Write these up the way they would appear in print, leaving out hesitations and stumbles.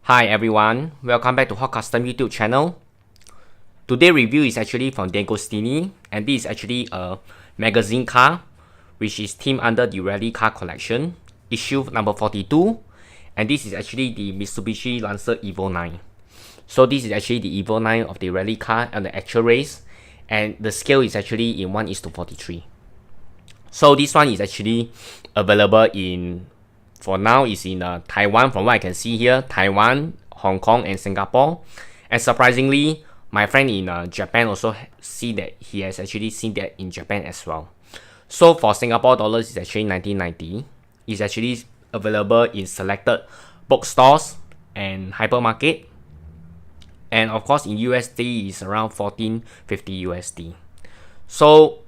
Hi everyone, welcome back to Hot Custom YouTube channel. Today review is actually from Deagostini, and this is actually a magazine car which is themed under the rally car collection, issue number 42, and this is actually the Mitsubishi Lancer Evo IX. So this is actually the Evo IX of the rally car and the actual race, and the scale is actually in 1:43. So this one is actually available in, for now, is in Taiwan, from what I can see here, Taiwan, Hong Kong, and Singapore. And surprisingly, my friend in Japan also see that he has actually seen that in Japan as well. So for Singapore dollars, it's actually 1990. It's actually available in selected bookstores and hypermarket. And of course, in USD, it's around 1450 USD. So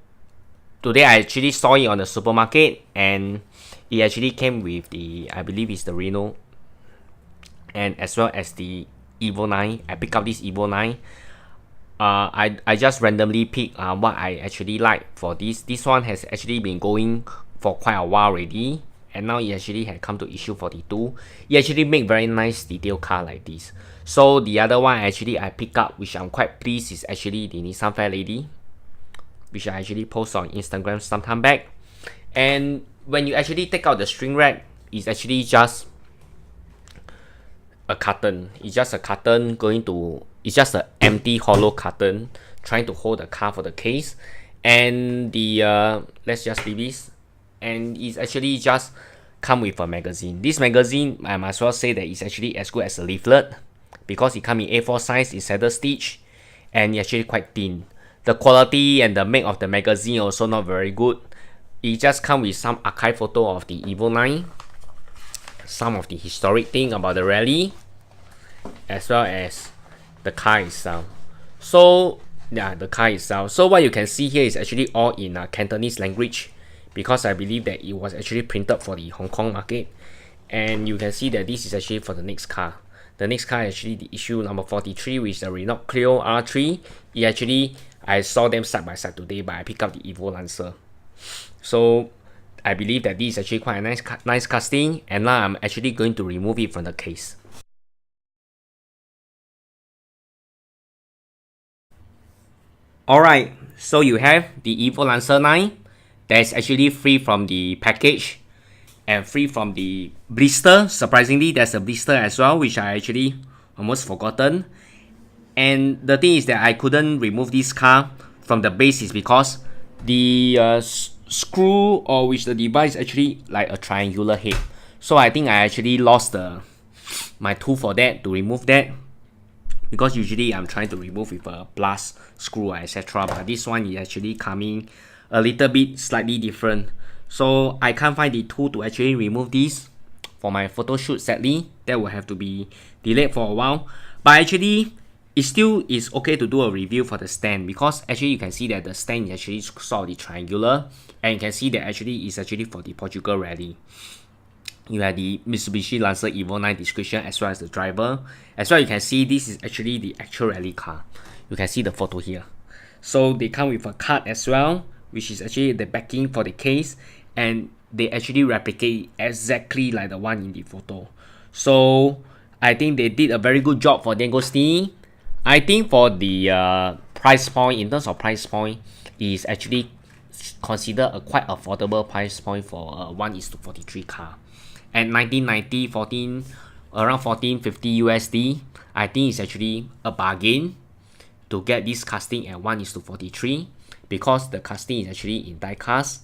today I actually saw it on the supermarket, and it actually came with the, I believe it's the Reno, and as well as the Evo IX. I picked up this Evo IX. I just randomly pick what I actually like for this. This one has actually been going for quite a while already, and now it actually had come to issue 42. It actually make very nice detail car like this. So the other one actually I pick up, which I'm quite pleased, is actually the Nissan Fairlady, which I actually post on Instagram some time back. And when you actually take out the string wrap, it's actually just a carton. It's just a carton going to, it's just an empty hollow carton trying to hold the car for the case. And the let's just leave this, and it's actually just come with a magazine. This magazine, I might as well say that it's actually as good as a leaflet, because it comes in A4 size, it's saddle stitch, and it's actually quite thin. The quality and the make of the magazine also not very good. It just comes with some archive photo of the Evo IX, some of the historic thing about the rally, as well as the car itself. So yeah, the car itself. So what you can see here is actually all in Cantonese language, because I believe that it was actually printed for the Hong Kong market. And you can see that this is actually for the next car. The next car is actually the issue number 43, which is the Renault Clio R3. It actually, I saw them side by side today, but I picked up the Evo Lancer. So I believe that this is actually quite a nice casting, and now I'm actually going to remove it from the case. Alright, so you have the Evo Lancer 9 that's actually free from the package and free from the blister. Surprisingly, there's a blister as well, which I actually almost forgotten. And the thing is that I couldn't remove this car from the base is because the screw, or which the device, actually like a triangular head. So I think I actually lost my tool for that, to remove that, because usually I'm trying to remove with a plus screw, etc. But this one is actually coming a little bit slightly different. So I can't find the tool to actually remove this for my photo shoot, sadly. That will have to be delayed for a while. But actually, it still is okay to do a review for the stand, because actually you can see that the stand is actually sort of triangular, and you can see that actually it's actually for the Portugal Rally. You have the Mitsubishi Lancer Evo IX description, as well as the driver. As well, you can see this is actually the actual rally car. You can see the photo here. So they come with a card as well, which is actually the backing for the case, and they actually replicate exactly like the one in the photo. So I think they did a very good job for Deagostini. I think for the price point, in terms of price point, is actually considered a quite affordable price point for a 1:43 car. At 1990, around 1450 USD, I think it's actually a bargain to get this casting at 1:43, because the casting is actually in diecast,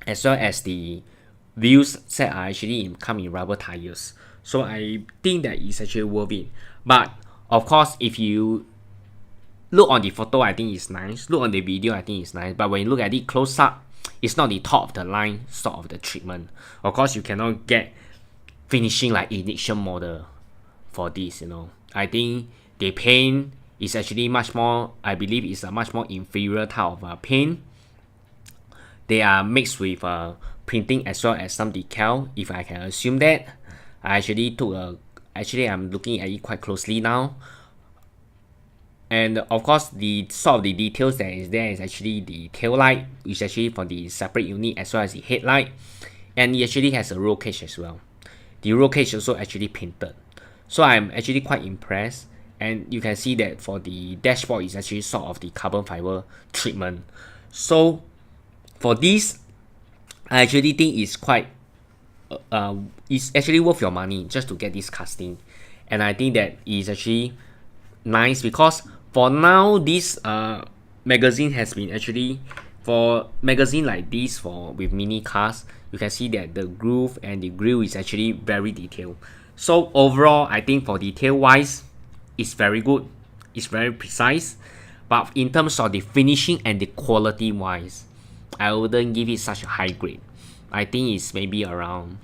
as well as the wheels set are actually come in rubber tires. So I think that it's actually worth it. But of course, if you look on the photo, I think it's nice. Look on the video, I think it's nice. But when you look at it close up, it's not the top of the line sort of the treatment. Of course, you cannot get finishing like Ignition model for this, you know. I think the paint is actually much more, I believe it's a much more inferior type of paint. They are mixed with printing as well as some decal, if I can assume that. I actually took a, actually I'm looking at it quite closely now. And of course, the sort of the details that is there is actually the tail light, which is actually for the separate unit, as well as the headlight. And it actually has a roll cage as well. The roll cage also actually painted. So I'm actually quite impressed. And you can see that for the dashboard is actually sort of the carbon fiber treatment. So for this, I actually think it's quite it's actually worth your money just to get this casting. And I think that is actually nice because for now this magazine has been actually, for magazine like this for with mini cars, you can see that the groove and the grill is actually very detailed. So overall, I think for detail wise, it's very good, it's very precise. But in terms of the finishing and the quality wise, I wouldn't give it such a high grade. I think it's maybe around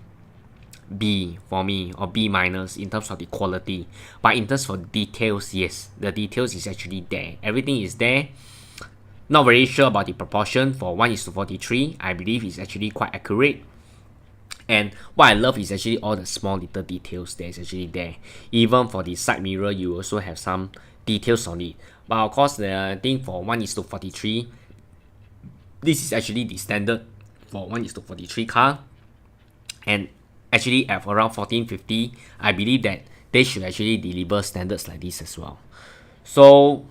B for me, or B minus in terms of the quality. But in terms of details, yes, the details is actually there. Everything is there. Not very sure about the proportion for 1:43. I believe it's actually quite accurate. And what I love is actually all the small little details that is actually there. Even for the side mirror, you also have some details on it. But of course, the thing for 1:43, this is actually the standard for 1:43 car. And actually at around 1450, I believe that they should actually deliver standards like this as well. So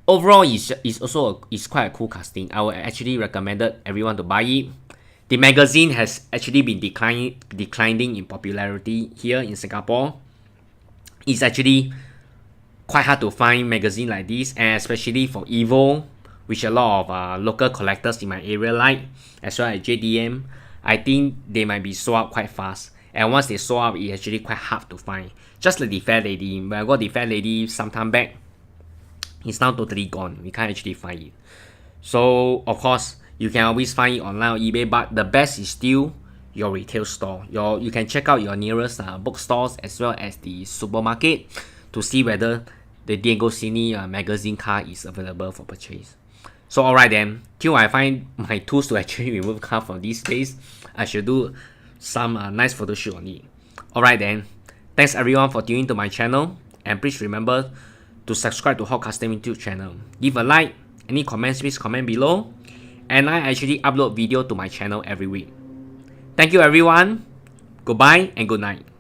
overall, it's also it's quite a cool casting. I would actually recommend everyone to buy it. The magazine has actually been declining in popularity here in Singapore. It's actually quite hard to find magazine like this, and especially for Evo, which a lot of local collectors in my area like, as well as JDM. I think they might be sold out quite fast, and once they sold out, it's actually quite hard to find. Just like the Fair Lady, when I got the Fair Lady some time back, it's now totally gone. We can't actually find it. So of course, you can always find it online on eBay, but the best is still your retail store. You can check out your nearest bookstores as well as the supermarket to see whether the Deagostini magazine car is available for purchase. So alright then, till I find my tools to actually remove car from this space, I should do some nice photo shoot on it. Alright then, thanks everyone for tuning to my channel, and please remember to subscribe to Hot Custom YouTube channel. Give a like, any comments please comment below, and I actually upload video to my channel every week. Thank you everyone, goodbye and good night.